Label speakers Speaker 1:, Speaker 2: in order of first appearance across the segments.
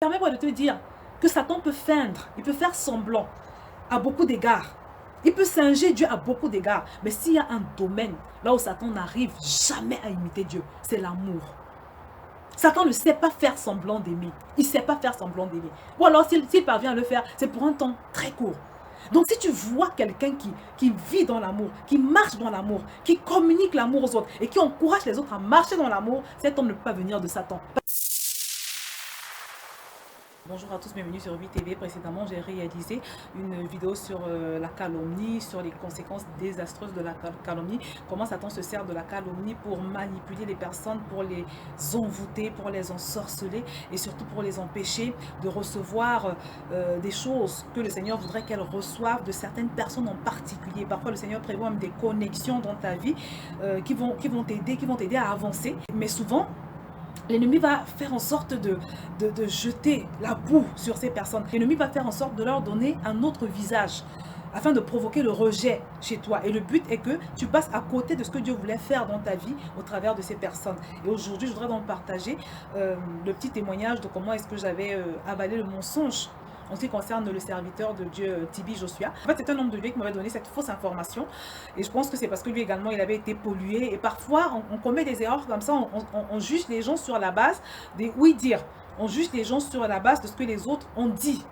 Speaker 1: Permets-moi de te dire que Satan peut feindre, il peut faire semblant à beaucoup d'égards. Il peut singer Dieu à beaucoup d'égards. Mais s'il y a un domaine là où Satan n'arrive jamais à imiter Dieu, c'est l'amour. Satan ne sait pas faire semblant d'aimer. Il ne sait pas faire semblant d'aimer. Ou alors s'il parvient à le faire, c'est pour un temps très court. Donc si tu vois quelqu'un qui vit dans l'amour, qui marche dans l'amour, qui communique l'amour aux autres et qui encourage les autres à marcher dans l'amour, cet homme ne peut pas venir de Satan. Bonjour à tous, bienvenue sur 8TV. Précédemment, j'ai réalisé une vidéo sur la calomnie, sur les conséquences désastreuses de la calomnie, comment Satan se sert de la calomnie pour manipuler les personnes, pour les envoûter, pour les ensorceler et surtout pour les empêcher de recevoir des choses que le Seigneur voudrait qu'elles reçoivent de certaines personnes en particulier. Parfois, le Seigneur prévoit même des connexions dans ta vie qui vont t'aider à avancer, mais souvent, l'ennemi va faire en sorte de jeter la boue sur ces personnes. L'ennemi va faire en sorte de leur donner un autre visage afin de provoquer le rejet chez toi. Et le but est que tu passes à côté de ce que Dieu voulait faire dans ta vie au travers de ces personnes. Et aujourd'hui, je voudrais donc partager le petit témoignage de comment est-ce que j'avais avalé le mensonge en ce qui concerne le serviteur de Dieu, TB Joshua. En fait, c'est un homme de Dieu qui m'avait donné cette fausse information. Et je pense que c'est parce que lui également, il avait été pollué. Et parfois, on commet des erreurs comme ça. On juge les gens sur la base des oui-dire. On juge les gens sur la base de ce que les autres ont dit.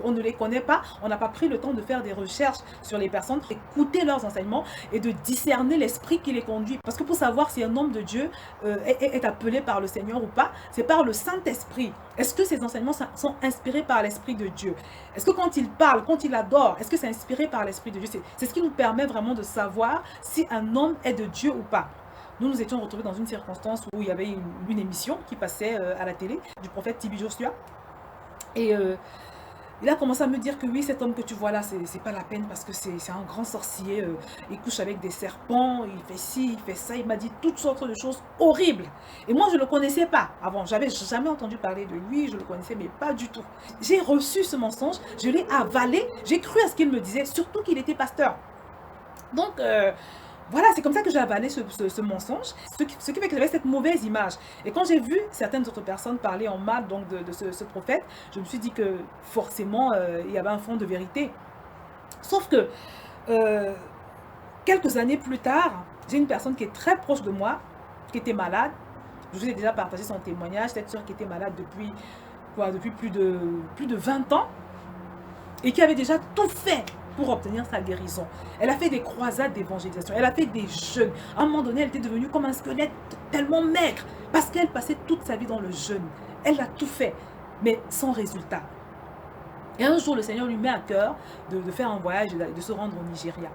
Speaker 1: On ne les connaît pas, on n'a pas pris le temps de faire des recherches sur les personnes, écouter leurs enseignements et de discerner l'esprit qui les conduit. Parce que pour savoir si un homme de Dieu est appelé par le Seigneur ou pas, c'est par le Saint-Esprit. Est-ce que ces enseignements sont inspirés par l'Esprit de Dieu? Est-ce que quand il parle, quand il adore, est-ce que c'est inspiré par l'Esprit de Dieu? C'est ce qui nous permet vraiment de savoir si un homme est de Dieu ou pas. Nous nous étions retrouvés dans une circonstance où il y avait une émission qui passait à la télé du prophète TB Joshua. Et il a commencé à me dire que oui, cet homme que tu vois là, c'est pas la peine parce que c'est un grand sorcier. Il couche avec des serpents, il fait ci, il fait ça. Il m'a dit toutes sortes de choses horribles. Et moi, je ne le connaissais pas avant. J'avais jamais entendu parler de lui, je le connaissais, mais pas du tout. J'ai reçu ce mensonge, je l'ai avalé, j'ai cru à ce qu'il me disait, surtout qu'il était pasteur. Donc, voilà, c'est comme ça que j'ai avalé ce mensonge, ce qui fait que j'avais cette mauvaise image. Et quand j'ai vu certaines autres personnes parler en mal donc de ce prophète, je me suis dit que forcément, il y avait un fond de vérité. Sauf que, quelques années plus tard, j'ai une personne qui est très proche de moi, qui était malade. Je vous ai déjà partagé son témoignage, cette soeur qui était malade depuis plus de 20 ans, et qui avait déjà tout fait pour obtenir sa guérison. Elle a fait des croisades d'évangélisation, elle a fait des jeûnes. À un moment donné, elle était devenue comme un squelette tellement maigre, parce qu'elle passait toute sa vie dans le jeûne. Elle a tout fait, mais sans résultat. Et un jour, le Seigneur lui met à cœur de faire un voyage, de se rendre au Nigeria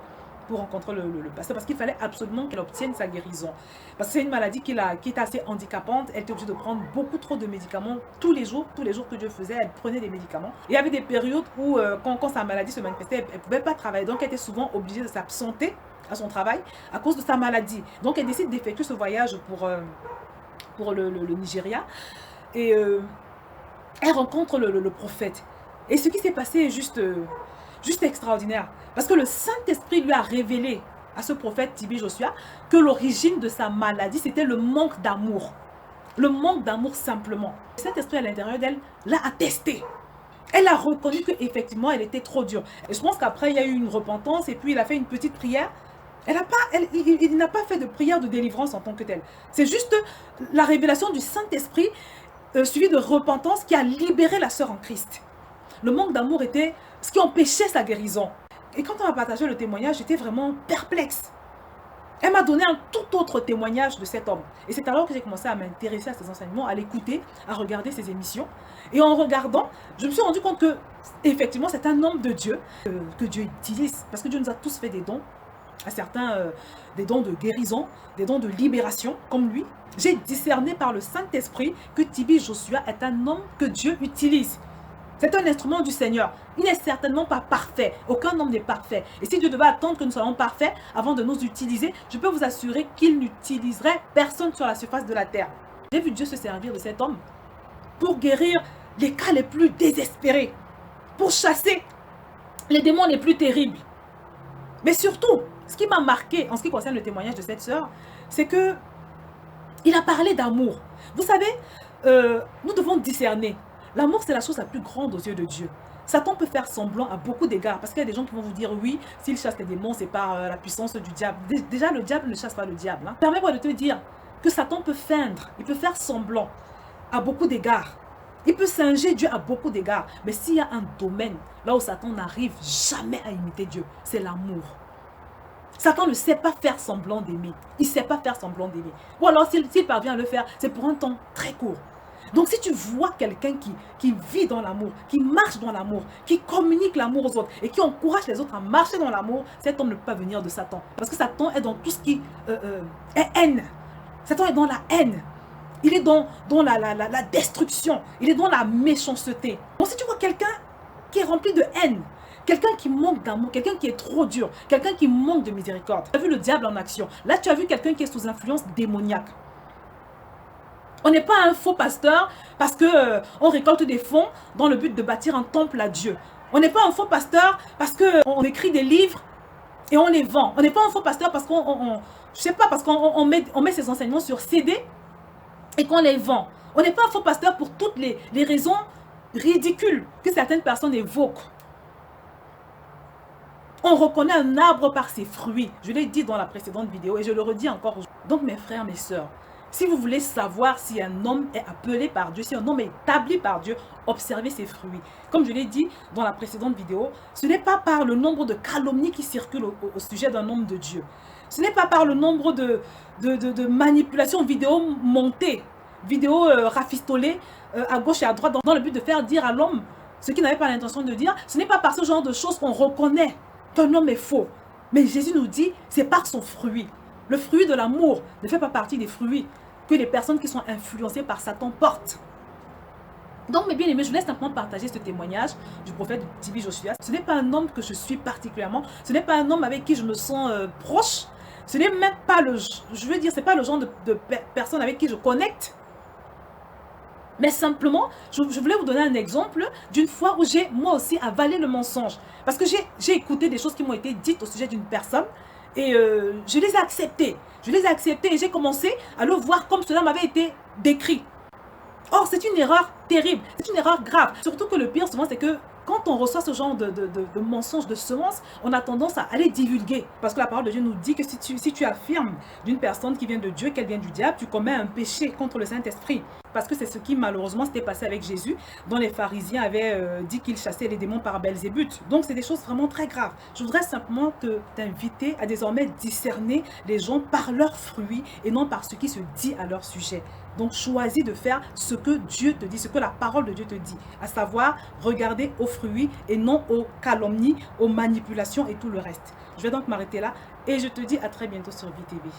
Speaker 1: pour rencontrer le pasteur, parce qu'il fallait absolument qu'elle obtienne sa guérison. Parce que c'est une maladie qui est assez handicapante. Elle était obligée de prendre beaucoup trop de médicaments tous les jours que Dieu faisait, elle prenait des médicaments. Et il y avait des périodes où, quand sa maladie se manifestait, elle ne pouvait pas travailler. Donc, elle était souvent obligée de s'absenter à son travail à cause de sa maladie. Donc, elle décide d'effectuer ce voyage pour le Nigeria. Et elle rencontre le prophète. Et ce qui s'est passé est juste extraordinaire. Parce que le Saint-Esprit lui a révélé à ce prophète TB Joshua que l'origine de sa maladie, c'était le manque d'amour. Le manque d'amour simplement. Le Saint-Esprit à l'intérieur d'elle l'a attesté. Elle a reconnu qu'effectivement, elle était trop dure. Et je pense qu'après, il y a eu une repentance et puis il a fait une petite prière. Il n'a pas fait de prière de délivrance en tant que telle. C'est juste la révélation du Saint-Esprit suivie de repentance qui a libéré la sœur en Christ. Le manque d'amour était ce qui empêchait sa guérison. Et quand on a partagé le témoignage, j'étais vraiment perplexe. Elle m'a donné un tout autre témoignage de cet homme. Et c'est alors que j'ai commencé à m'intéresser à ses enseignements, à l'écouter, à regarder ses émissions. Et en regardant, je me suis rendu compte que, effectivement, c'est un homme de Dieu que Dieu utilise. Parce que Dieu nous a tous fait des dons, à certains des dons de guérison, des dons de libération, comme lui. J'ai discerné par le Saint-Esprit que TB Joshua est un homme que Dieu utilise. C'est un instrument du Seigneur. Il n'est certainement pas parfait. Aucun homme n'est parfait. Et si Dieu devait attendre que nous soyons parfaits avant de nous utiliser, je peux vous assurer qu'il n'utiliserait personne sur la surface de la terre. J'ai vu Dieu se servir de cet homme pour guérir les cas les plus désespérés, pour chasser les démons les plus terribles. Mais surtout, ce qui m'a marqué en ce qui concerne le témoignage de cette sœur, c'est qu'il a parlé d'amour. Vous savez, nous devons discerner. L'amour, c'est la chose la plus grande aux yeux de Dieu. Satan peut faire semblant à beaucoup d'égards, parce qu'il y a des gens qui vont vous dire, oui, s'il chasse les démons, c'est par la puissance du diable. Déjà, le diable ne chasse pas le diable. Hein. Permets-moi de te dire que Satan peut feindre, il peut faire semblant à beaucoup d'égards. Il peut singer Dieu à beaucoup d'égards. Mais s'il y a un domaine là où Satan n'arrive jamais à imiter Dieu, c'est l'amour. Satan ne sait pas faire semblant d'aimer. Il ne sait pas faire semblant d'aimer. Ou alors, s'il parvient à le faire, c'est pour un temps très court. Donc, si tu vois quelqu'un qui vit dans l'amour, qui marche dans l'amour, qui communique l'amour aux autres et qui encourage les autres à marcher dans l'amour, cet homme ne peut pas venir de Satan. Parce que Satan est dans tout ce qui est haine. Satan est dans la haine. Il est dans la destruction. Il est dans la méchanceté. Donc, si tu vois quelqu'un qui est rempli de haine, quelqu'un qui manque d'amour, quelqu'un qui est trop dur, quelqu'un qui manque de miséricorde. Tu as vu le diable en action. Là, tu as vu quelqu'un qui est sous influence démoniaque. On n'est pas un faux pasteur parce qu'on récolte des fonds dans le but de bâtir un temple à Dieu. On n'est pas un faux pasteur parce qu'on écrit des livres et on les vend. On n'est pas un faux pasteur parce qu'on met ses enseignements sur CD et qu'on les vend. On n'est pas un faux pasteur pour toutes les raisons ridicules que certaines personnes évoquent. On reconnaît un arbre par ses fruits. Je l'ai dit dans la précédente vidéo et je le redis encore aujourd'hui. Donc mes frères, mes sœurs, si vous voulez savoir si un homme est appelé par Dieu, si un homme est établi par Dieu, observez ses fruits. Comme je l'ai dit dans la précédente vidéo, ce n'est pas par le nombre de calomnies qui circulent au sujet d'un homme de Dieu. Ce n'est pas par le nombre de manipulations vidéo montées, vidéo rafistolées à gauche et à droite dans le but de faire dire à l'homme ce qu'il n'avait pas l'intention de dire. Ce n'est pas par ce genre de choses qu'on reconnaît qu'un homme est faux. Mais Jésus nous dit, c'est par son fruit. Le fruit de l'amour ne fait pas partie des fruits que les personnes qui sont influencées par Satan portent. Donc mes bien-aimés, je voulais simplement partager ce témoignage du prophète Tibi Joshua. Ce n'est pas un homme que je suis particulièrement, ce n'est pas un homme avec qui je me sens proche, ce n'est même pas c'est pas le genre de personne avec qui je connecte. Mais simplement, je voulais vous donner un exemple d'une fois où j'ai moi aussi avalé le mensonge. Parce que j'ai écouté des choses qui m'ont été dites au sujet d'une personne et je les ai acceptées. Je les ai acceptées et j'ai commencé à le voir comme cela m'avait été décrit. Or, c'est une erreur terrible, c'est une erreur grave. Surtout que le pire souvent, c'est que quand on reçoit ce genre de mensonges, de semences, on a tendance à aller divulguer. Parce que la parole de Dieu nous dit que si tu affirmes d'une personne qui vient de Dieu, qu'elle vient du diable, tu commets un péché contre le Saint-Esprit. Parce que c'est ce qui malheureusement s'était passé avec Jésus, dont les pharisiens avaient dit qu'il chassait les démons par Belzébuth. Donc c'est des choses vraiment très graves. Je voudrais simplement t'inviter à désormais discerner les gens par leurs fruits et non par ce qui se dit à leur sujet. Donc choisis de faire ce que Dieu te dit, ce que la parole de Dieu te dit, à savoir regarder aux fruits et non aux calomnies, aux manipulations et tout le reste. Je vais donc m'arrêter là et je te dis à très bientôt sur VTV.